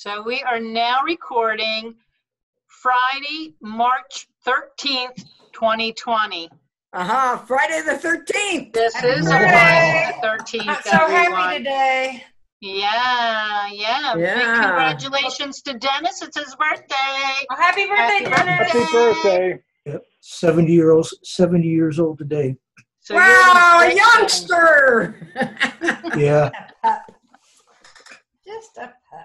So we are now recording Friday, March 13th, 2020. Friday the 13th. This is Friday the 13th, I'm so happy today. Yeah. Big congratulations to Dennis. It's his birthday. Oh, happy birthday, Dennis. Happy birthday. Yep. 70 years old today. So wow, a youngster. Yeah. Just a pup.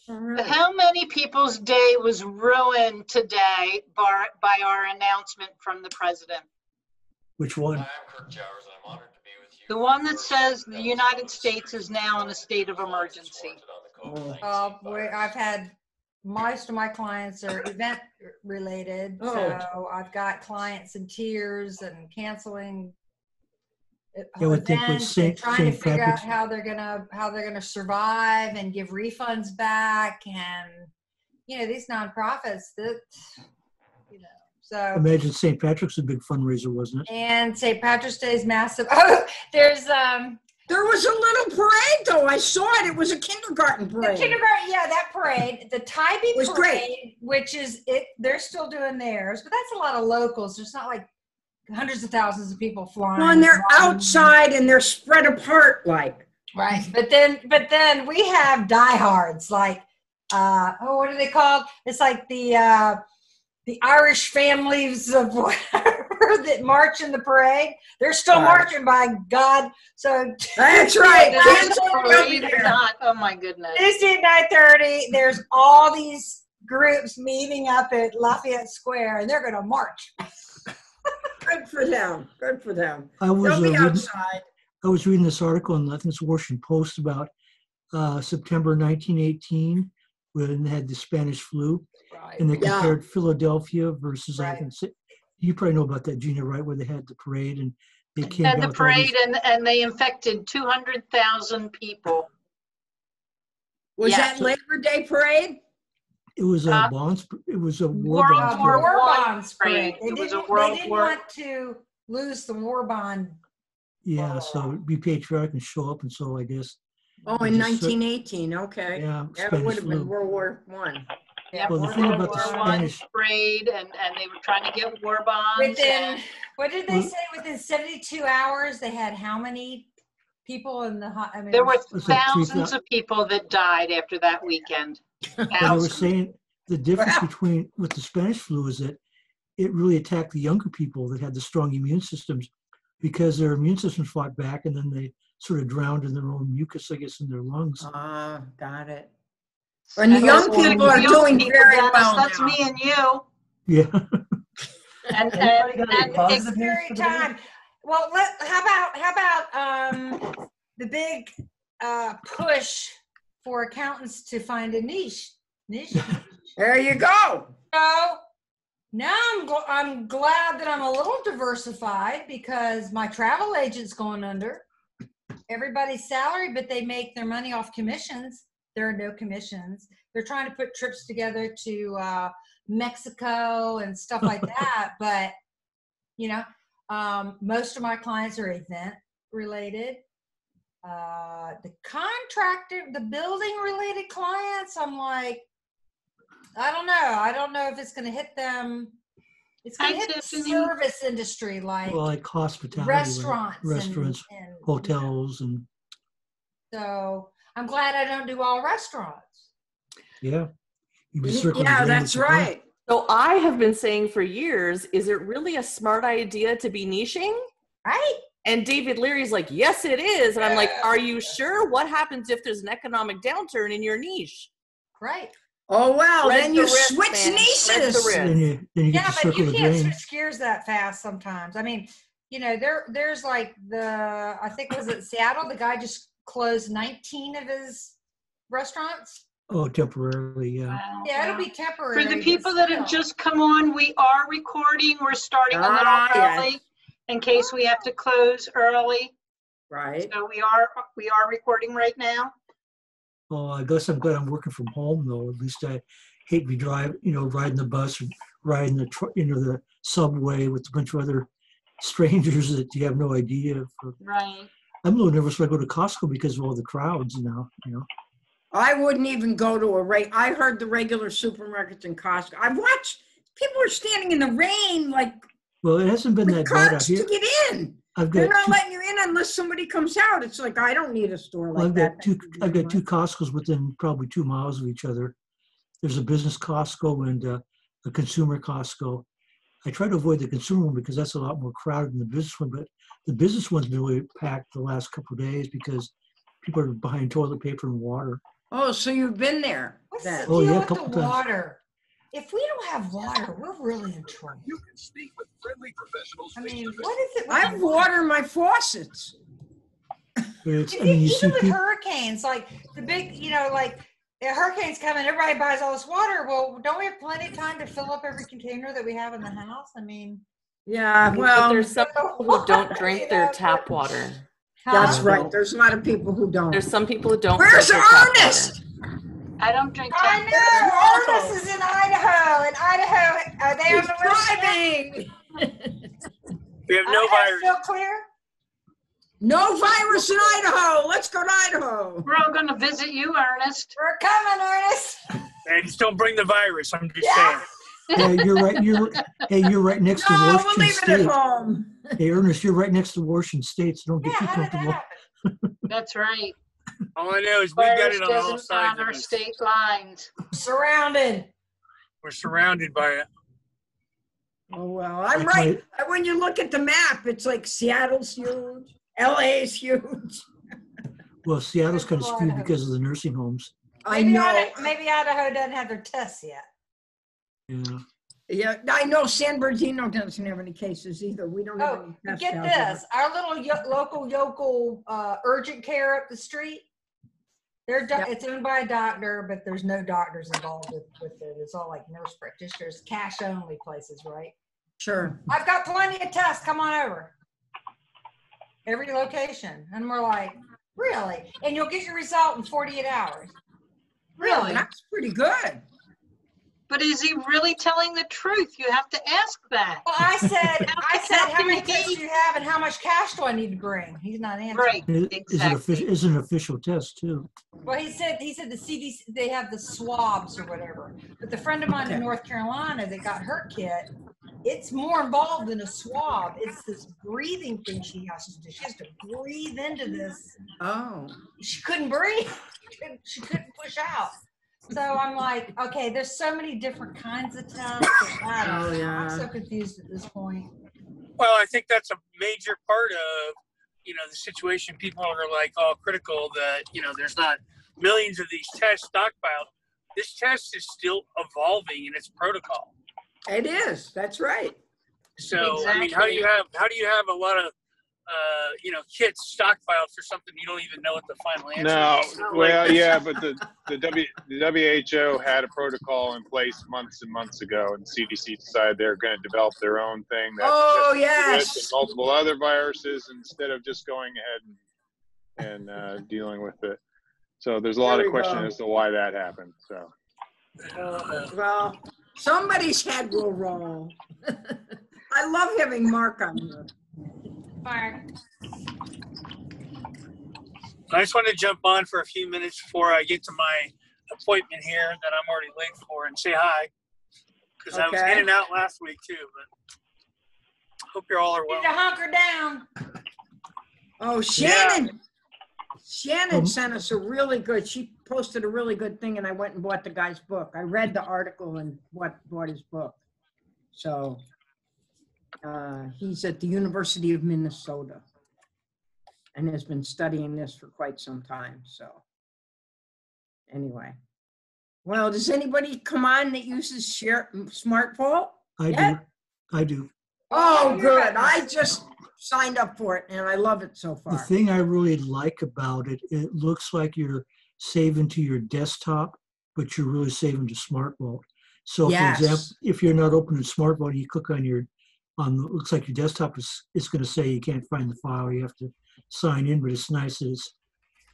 How many people's day was ruined today by our announcement from the president? Which one? I'm Kirk Jowers, and I'm honored to be with you. The one that says the United States is now in a state of emergency. Oh boy, I've had most of my clients are event related, so I've got clients in tears and canceling events and trying to figure out how they're gonna survive and give refunds back, and these nonprofits that so imagine St. Patrick's a big fundraiser, wasn't it? And St. Patrick's Day is massive. Oh, there was a little parade though. I saw it. It was a kindergarten parade. That parade. The Tybee was parade, great. Which is it. They're still doing theirs, but that's a lot of locals. There's not like hundreds of thousands of people flying. Well, and they're outside and they're spread apart, like. Right, but then we have diehards like what are they called? It's like the Irish families of whatever that march in the parade. They're still marching, by God. So that's right. Oh my goodness. Tuesday at 9:30, there's all these groups meeting up at Lafayette Square, and they're going to march. Good for them. Good for them. They'll be outside. I was reading this article in, I think it's Washington Post, about September 1918, when they had the Spanish flu. Right. And they compared Philadelphia versus, I think, you probably know about that, Gina, right? Where they had the parade and they came and the parade and they infected 200,000 people. Was that Labor Day parade? It was a bonds. It was a war bonds parade. It was a World They didn't War. want to lose the war bond. Yeah, so be patriotic and show up, and so I guess. Oh, in 1918. Okay. Yeah, it would have been World War I. Yeah, well, the thing about the Spanish parade, and they were trying to get war bonds. What did they say? Within 72 hours, they had how many people in the? I mean, there were thousands of people that died after that weekend. They were saying the difference between with the Spanish flu is that it really attacked the younger people that had the strong immune systems, because their immune systems fought back, and then they sort of drowned in their own mucus, I guess, in their lungs. Got it. And the young people are doing very well. That's me and you. Yeah. and it's scary time. Well, how about the big push for accountants to find a niche? There you go. So now I'm glad that I'm a little diversified, because my travel agent's going under. Everybody's salary, but they make their money off commissions. There are no commissions. They're trying to put trips together to Mexico and stuff like that. But, most of my clients are event related. The contractor, the building related clients, I'm like, I don't know. I don't know if it's going to hit them. It's going to hit the service industry, like hospitality, restaurants, and hotels, and. So I'm glad I don't do all restaurants. Yeah. That's right. So I have been saying for years, is it really a smart idea to be niching? Right. And David Leary's like, yes, it is. And I'm like, are you sure? What happens if there's an economic downturn in your niche? Right. Oh, well, then you switch niches. Then you but you can't switch gears that fast sometimes. I mean, there's like I think was it Seattle, the guy just closed 19 of his restaurants. Oh, temporarily, yeah. Wow. Yeah, it'll be temporary. For the people that have just come on, we are recording. We're starting a little early in case we have to close early. Right. So we are recording right now. Well, I guess I'm glad I'm working from home, though. At least I hate to be riding the bus or riding the subway with a bunch of other strangers that you have no idea. Right. I'm a little nervous when I go to Costco because of all the crowds now, I wouldn't even go to I heard the regular supermarkets and Costco. I've watched people are standing in the rain like Well, it hasn't been with that bad out carts to here. get in. I've They're got not two, letting you in unless somebody comes out. It's like, I don't need a store well, like that. I've got two Costco's within probably 2 miles of each other. There's a business Costco and a consumer Costco. I try to avoid the consumer one because that's a lot more crowded than the business one, but the business one's been really packed the last couple of days because people are behind toilet paper and water. Oh, so you've been there What's then. the Oh, deal yeah, a with couple the times. water? If we don't have water, we're really in trouble. You can speak with friendly professionals. I mean, face-to-face. what is it? with I have the water in my faucets. It's, I mean, you see Even with people, hurricanes, like the big, like the hurricanes come and everybody buys all this water. Well, don't we have plenty of time to fill up every container that we have in the house? I mean, Yeah, But well, there's some people who don't drink their tap water. that's huh? right. There's a lot of people who don't. There's some people who don't Where's drink their tap Ernest? I don't drink I tap water. know. Ernest is in Idaho. In Idaho, are they on He's the list? driving. We have no Idaho's virus. still clear? No virus in Idaho. Let's go to Idaho. We're all going to visit you, Ernest. We're coming, Ernest. And just don't bring the virus. I'm just Yeah. saying. yeah, you're right. You're right next to No, we'll Washington leave it at State. home. Hey, Ernest, you're right next to Washington State, so don't get Yeah, too how did that comfortable. happen? That's right. All I know is we've got Virus it on all doesn't sides of honor us. state lines. Surrounded. We're surrounded by it. Oh, well, I'm That's right. When you look at the map, it's like Seattle's huge. LA is huge. Well, Seattle's kind of skewed Idaho. because of the nursing homes. I know. Maybe Idaho doesn't have their tests yet. Yeah. Yeah, I know San Bernardino doesn't have any cases either. We don't have Oh, any but tests get out here. this. Our little local yokel urgent care up the street, Yep. it's owned by a doctor, but there's no doctors involved with it. It's all like nurse practitioners, cash only places, right? Sure. I've got plenty of tests. Come on over. Every location. And we're like, really? And you'll get your result in 48 hours. Really? That's pretty good. But is he really telling the truth? You have to ask that. Well, I said, How how can many he- tests do you have and how much cash do I need to bring? He's not answering. Right, And exactly. Is an official test too. Well, he said the CDC, they have the swabs or whatever. But the friend of mine in North Carolina that got her kit, it's more involved than a swab. It's this breathing thing she has to do. She has to breathe into this. Oh. She couldn't breathe. She couldn't push out. So I'm like, okay, there's so many different kinds of tests. I don't know. yeah. I'm so confused at this point. Well, I think that's a major part of, the situation. People are like all critical that, there's not millions of these tests stockpiled. This test is still evolving in its protocol. It is. That's right. So, I mean, how do you have a lot of, kits stockpiled for something you don't even know what the final answer No, is? well, yeah, but the WHO had a protocol in place months and months ago, and CDC decided they're going to develop their own thing that Oh, this and yes. multiple other viruses instead of just going ahead and dealing with it. So there's a lot There of we question go. as to why that happened. So Well, somebody's head will roll. I love having Mark on here. Fire. I just want to jump on for a few minutes before I get to my appointment here that I'm already late for and say hi. Because I was Okay. in and out last week too, but hope you all are Need well. to hunker down. Oh, Shannon. Shannon sent us a really good, she posted a really good thing and I went and bought the guy's book. I read the article and bought his book. So he's at the University of Minnesota and has been studying this for quite some time. So anyway, well, does anybody come on that uses smartphone? I do. Oh, good. I just signed up for it and I love it so The far. thing I really like about it, it looks like you're saving to your desktop, but you're really saving to SmartVault. So Yes. for example, if you're not opening SmartVault, you click on it looks like your desktop it's going to say you can't find the file. You have to sign in, but it's nice that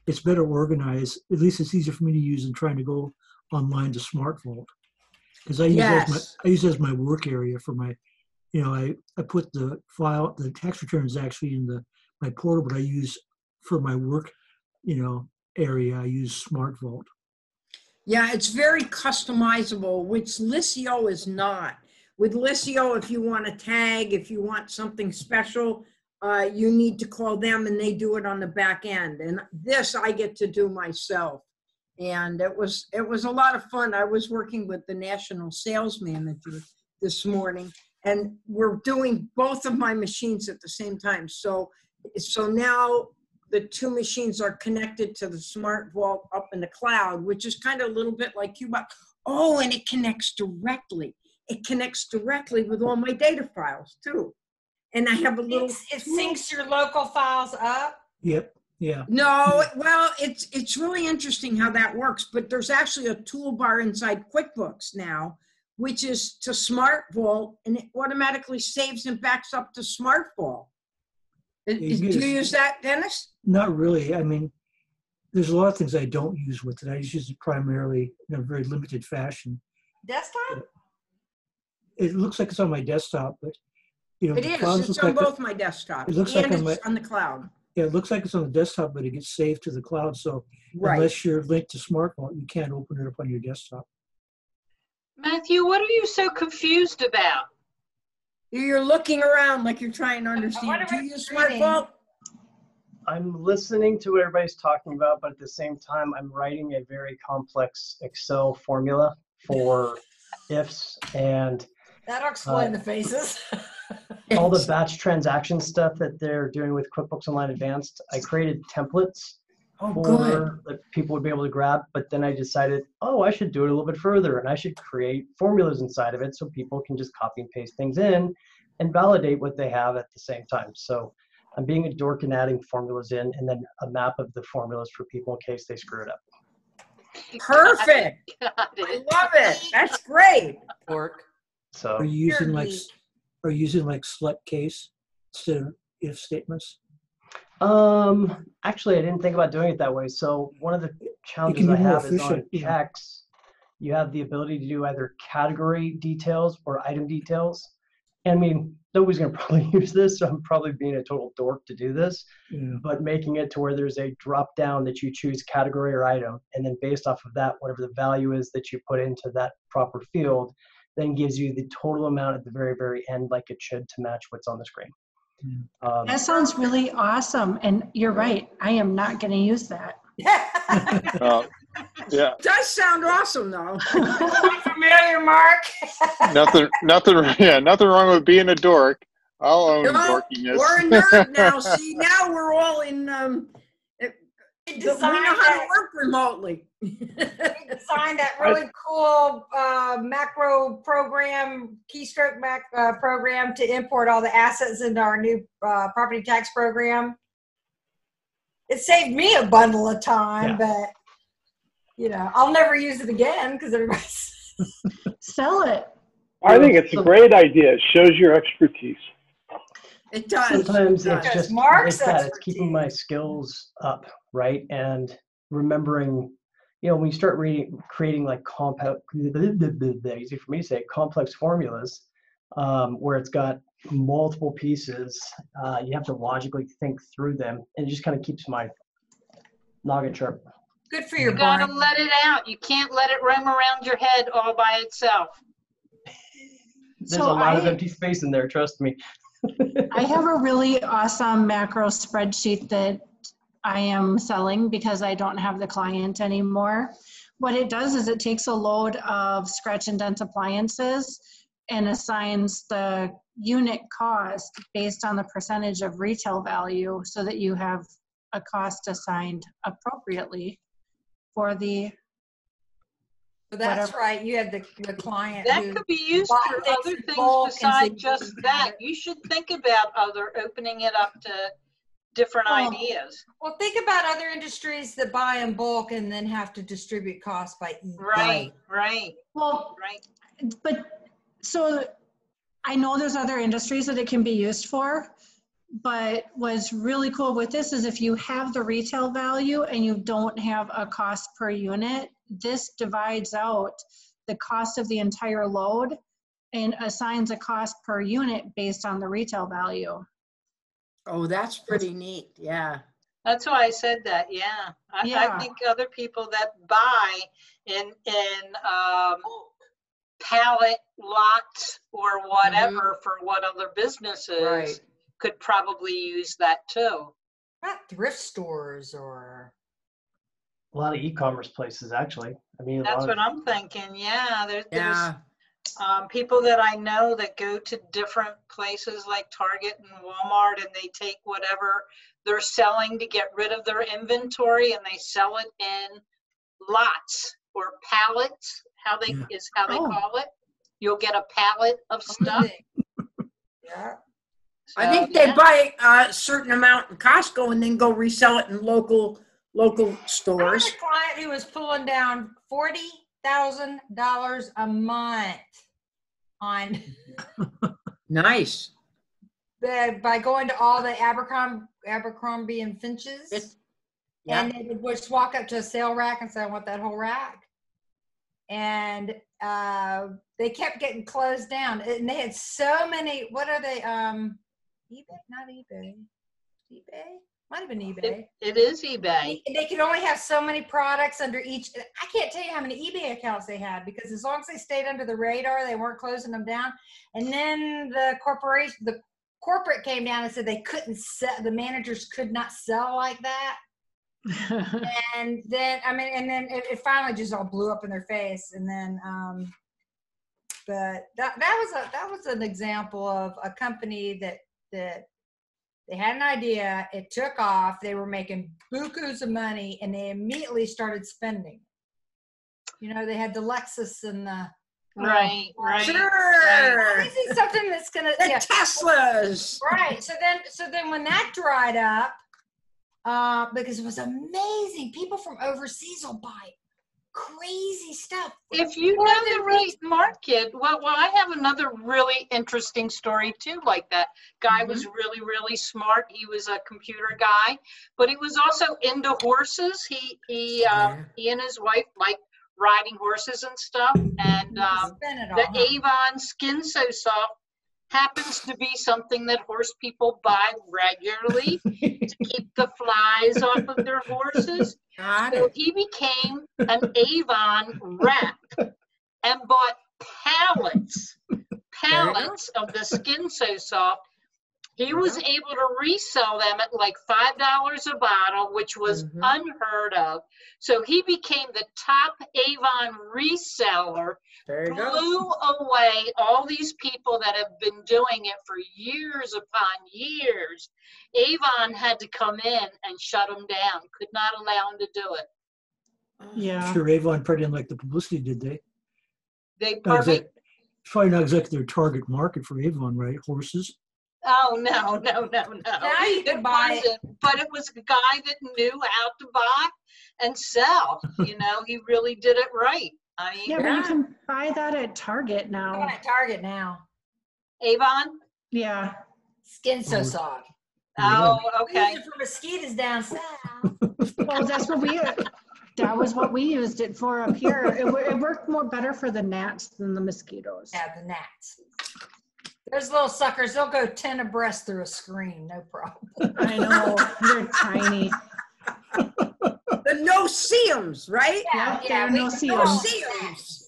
it's better organized. At least it's easier for me to use than trying to go online to SmartVault. Because I use it as my work area for my, I put the file, the tax return is actually in my portal, but I use for my work, area, I use SmartVault. Yeah, it's very customizable, which Lisio is not. With Lisio, if you want a tag, if you want something special, you need to call them and they do it on the back end. And this I get to do myself. And it was a lot of fun. I was working with the national sales manager this morning, and we're doing both of my machines at the same time. So now the two machines are connected to the smart vault up in the cloud, which is kind of a little bit like Cuba. Oh, and it connects directly. It connects directly with all my data files too. And I have a little. It syncs your local files up. Yep. Yeah. No, well, it's really interesting how that works, but there's actually a toolbar inside QuickBooks now, which is to Smart Vault, and it automatically saves and backs up to Smart Vault. Do you use that, Dennis? Not really. I mean, there's a lot of things I don't use with it. I just use it primarily in a very limited fashion. Desktop? It looks like it's on my desktop, but It is. It's on both my desktop. It looks like it's on the cloud. Yeah, it looks like it's on the desktop, but it gets saved to the cloud. So right. Unless you're linked to Smart Vault, you can't open it up on your desktop. Matthew, what are you so confused about? You're looking around like you're trying to understand. Do you use Smart Vault? I'm listening to what everybody's talking about, but at the same time, I'm writing a very complex Excel formula for ifs and that'll explain the faces. all the batch transaction stuff that they're doing with QuickBooks Online Advanced. I created templates that people would be able to grab, but then I decided, I should do it a little bit further, and I should create formulas inside of it so people can just copy and paste things in and validate what they have at the same time. So I'm being a dork and adding formulas in, and then a map of the formulas for people in case they screw it up. Perfect. I love it. That's great. Work. So are you using like select case instead of if statements? Actually, I didn't think about doing it that way. So one of the challenges I have is on checks, you have the ability to do either category details or item details. And I mean, nobody's going to probably use this, so I'm probably being a total dork to do this. Yeah. But making it to where there's a drop down that you choose category or item, and then based off of that, whatever the value is that you put into that proper field, then gives you the total amount at the very, very end, like it should, to match what's on the screen. That sounds really awesome. And you're right. I am not going to use that. Yeah. It does sound awesome, though. Familiar, Mark? Nothing wrong with being a dork. I'll own dorkiness. We're a nerd now. See, now we're all in. We know how to work remotely. We designed that really cool macro program, keystroke program to import all the assets into our new property tax program. It saved me a bundle of time, but I'll never use it again because everybody's sell it. I think it's a great idea. It shows your expertise. It does. Sometimes it does. it's just like that. It's keeping my skills up, right? And remembering, when you start creating like easy for me to say, complex formulas, where it's got multiple pieces, you have to logically think through them, and it just kind of keeps my noggin sharp. Good for your You gotta let it out. You can't let it roam around your head all by itself. There's a lot of empty space in there, trust me. I have a really awesome macro spreadsheet that I am selling because I don't have the client anymore. What it does is it takes a load of scratch and dent appliances and assigns the unit cost based on the percentage of retail value so that you have a cost assigned appropriately for the That's right. You have the client. That could be used for other things besides just that. You should think about opening it up to different ideas. Well, think about other industries that buy in bulk and then have to distribute costs by each. Right. Well, but so I know there's other industries that it can be used for, but what's really cool with this is if you have the retail value and you don't have a cost per unit, this divides out the cost of the entire load and assigns a cost per unit based on the retail value. Oh, that's pretty neat. Yeah. That's why I said that. Yeah, I Yeah. think other people that buy in pallet lots or whatever for what other businesses Right. could probably use that too. Not thrift stores or. A lot of e-commerce places, actually. I mean, a That's lot what of, I'm thinking. Yeah, there's Yeah. people that I know that go to different places like Target and Walmart, and they take whatever they're selling to get rid of their inventory, and they sell it in lots or pallets. How they Oh. call it. You'll get a pallet of stuff. Yeah. I think they buy a certain amount in Costco and then go resell it in local I stores. had a client who was pulling down $40,000 a month on Nice. by going to all the Abercrombie and Finches. Yeah. And they would just walk up to a sale rack and say, I want that whole rack. And they kept getting closed down. And they had so many, what are they? eBay? Not eBay. eBay? Might have been eBay. It is eBay. They could only have so many products under each. I can't tell you how many eBay accounts they had, because as long as they stayed under the radar, they weren't closing them down. And then the corporate came down and said they couldn't sell, the managers could not sell like that. And then, it finally just all blew up in their face. And then, but that was an example of a company that they had an idea, it took off, they were making bukus of money, and they immediately started spending. You know, they had the Lexus and the right. Sure. This is something that's gonna the Teslas. Right. So then when that dried up, because it was amazing, people from overseas will buy crazy stuff. If you know the right market, well, I have another really interesting story too, like that guy was really, really smart. He was a computer guy, but he was also into horses. He and his wife like riding horses and stuff. And the Avon Skin So Soft happens to be something that horse people buy regularly to keep the flies off of their horses. So he became an Avon rep and bought pallets of the Skin So Soft. He was able to resell them at like $5 a bottle, which was unheard of. So he became the top Avon reseller, blew away all these people that have been doing it for years upon years. Avon had to come in and shut him down, could not allow him to do it. Yeah. I'm sure Avon probably didn't like the publicity, did they? They probably not exactly their target market for Avon, right? Horses. Oh, no. Now you can buy it. But it was a guy that knew how to buy and sell. You know, he really did it right. I mean, but you can buy that at Target now. At Target now. Avon? Yeah. Skin So Soft. Oh, okay. Use it for mosquitoes down south. Well, that was what we used it for up here. It worked better for the gnats than the mosquitoes. Yeah, the gnats. Those little suckers, they'll go 10 abreast through a screen, no problem. I know, they're tiny. The no-see-ums, right? Yeah, no-see-ums.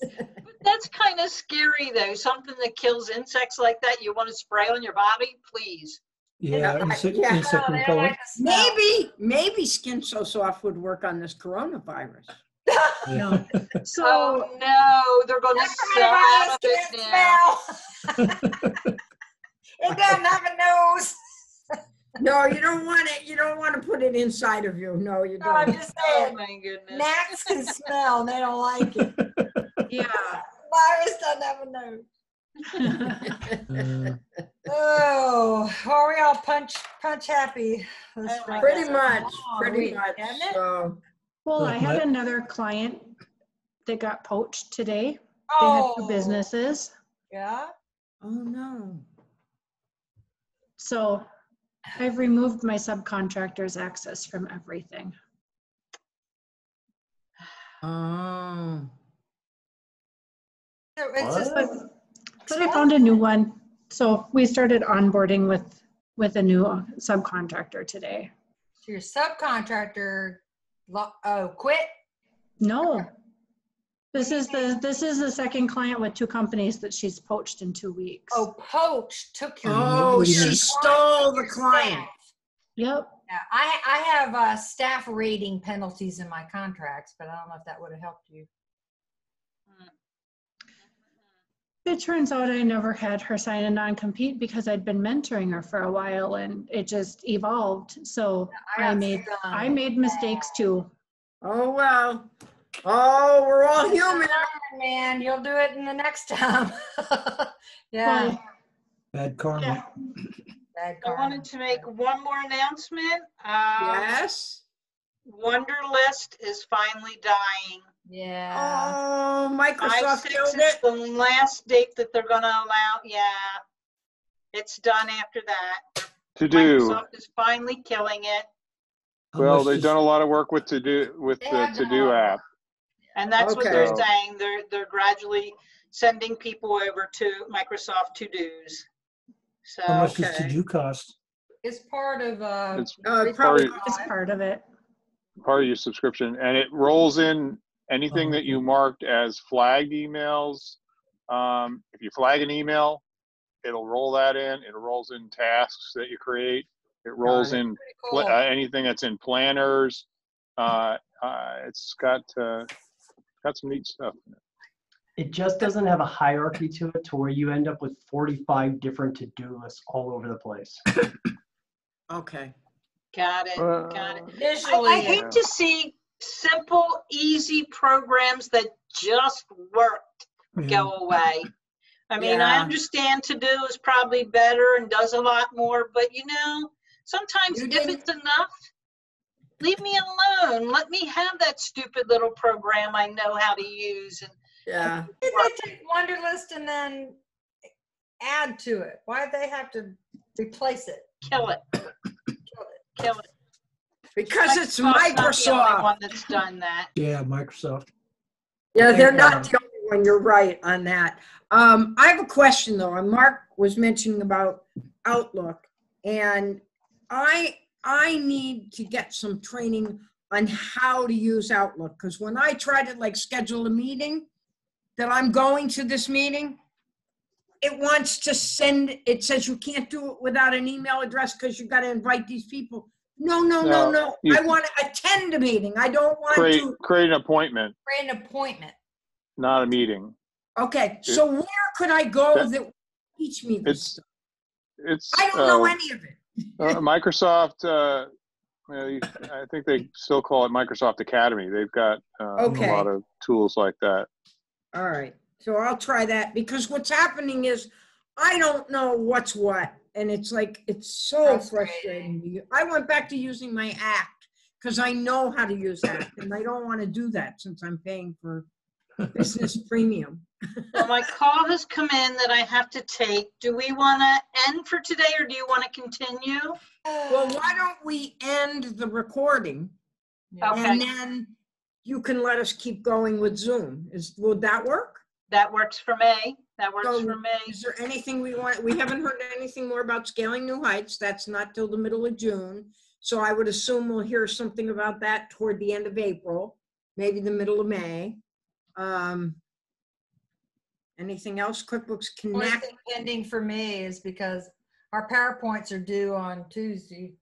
That's kind of scary, though. Something that kills insects like that, you want to spray on your body? Please. Yeah, insect repellent. Maybe Skin So Soft would work on this coronavirus. No. So, oh no, they're going to sell out of it now. It doesn't have a nose. No, you don't want it. You don't want to put it inside of you. No, you don't. No, I'm just saying. Oh my goodness. Gnats can smell and they don't like it. Yeah. Virus doesn't have a nose. Are we all punch happy? Pretty much. So. Well, I had another client that got poached today. They had 2 businesses. Yeah. Oh no. So I've removed my subcontractor's access from everything. Oh. But I found a new one. So we started onboarding with a new subcontractor today. So your subcontractor, quit? No. This is the second client with 2 companies that she's poached in 2 weeks. Oh, poached, took your. Oh, What do you she mean? stole the client. Yep. Yeah, I have staff rating penalties in my contracts, but I don't know if that would have helped you. It turns out I never had her sign a non-compete because I'd been mentoring her for a while and it just evolved. So I made mistakes too. Oh, well. Oh, we're all human. Man, you'll do it in the next time. Yeah. Well, Bad karma. Bad I karma. wanted to make one more announcement. Yes. Wunderlist is finally dying. Yeah. Oh, Microsoft 5/6 killed is it. the last date that they're gonna allow. Yeah, it's done after that. To do. Microsoft is finally killing it, How Well, much they've does- done a lot of work with the To Do app. and that's what they're Okay. saying. They're gradually sending people over to Microsoft To Dos. So How much does to do cost? It's part of It's Probably it's part of it. part of your subscription, and it rolls in anything that you marked as flagged emails. If you flag an email, it'll roll that in. It rolls in tasks that you create. It rolls it. in cool. anything that's in planners. It's got some neat stuff in it. It just doesn't have a hierarchy to it to where you end up with 45 different to-do lists all over the place. Okay. got it. Got it. Visually, I hate to see simple, easy programs that just worked go away. I mean, I Yeah. understand To Do is probably better and does a lot more, but sometimes You if didn't- it's enough, leave me alone. Let me have that stupid little program I know how to use. And Yeah. did they take Wunderlist and then add to it? Why did they have to replace it? kill it. Kill it. Because it's Microsoft's not the only Microsoft. one that's done that. Yeah, Microsoft. Yeah, think, they're not the only one. You're right on that. I have a question though. And Mark was mentioning about Outlook, and I need to get some training on how to use Outlook, because when I try to schedule a meeting that I'm going to this meeting, it wants to send. It says you can't do it without an email address because you got to invite these people. No. You I want to attend a meeting. I don't want to. create an appointment, Create an appointment. not a meeting. Okay, so where could I go that will teach me this It's stuff? I don't know any of it. Microsoft. I think they still call it Microsoft Academy. They've got Okay. a lot of tools like that. All right, so I'll try that, because what's happening is I don't know what's what, and it's so frustrating. I went back to using my Act because I know how to use Act, and I don't want to do that since I'm paying for business premium. Well, my call has come in that I have to take. Do we want to end for today, or do you want to continue? Well, why don't we end the recording, Okay, and then you can let us keep going with Zoom. Would that work? that works for me. That works So, for me. is there anything we haven't heard anything more about Scaling New Heights? That's not till the middle of June. So I would assume we'll hear something about that toward the end of April, maybe the middle of May. Anything else? QuickBooks Only Connect? thing pending for me is because our PowerPoints are due on Tuesday,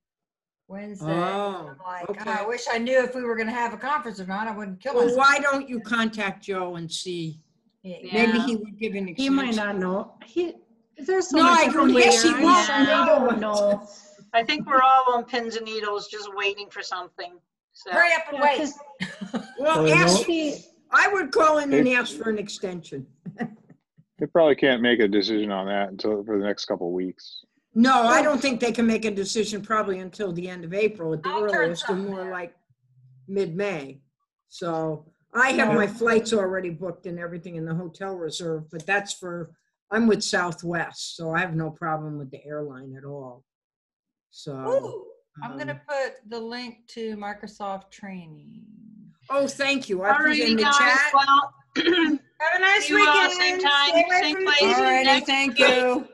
Wednesday. Oh, I'm like, okay. I wish I knew if we were going to have a conference or not. I wouldn't kill Well, myself. why don't you contact Joe and see? Yeah. Maybe Yeah. he would give an He might extension. not know. There's so No, much I don't guess he information won't on, they don't know. I think we're all on pins and needles just waiting for something. So Hurry up and Yeah, wait. 'cause Well, you know- I would call in and ask for an extension. They probably can't make a decision on that until for the next couple of weeks. No, I don't think they can make a decision probably until the end of April at the I'll turn earliest, or something more in. like mid-May. So I have my flights already booked and everything in the hotel reserve, but I'm with Southwest, so I have no problem with the airline at all. So, Ooh, I'm going to um, put the link to Microsoft training. oh, thank you. I put it alrighty, in the guys. chat. Well, Have a nice see you all weekend. same time, Stay away same from place. the TV. All righty, thank you.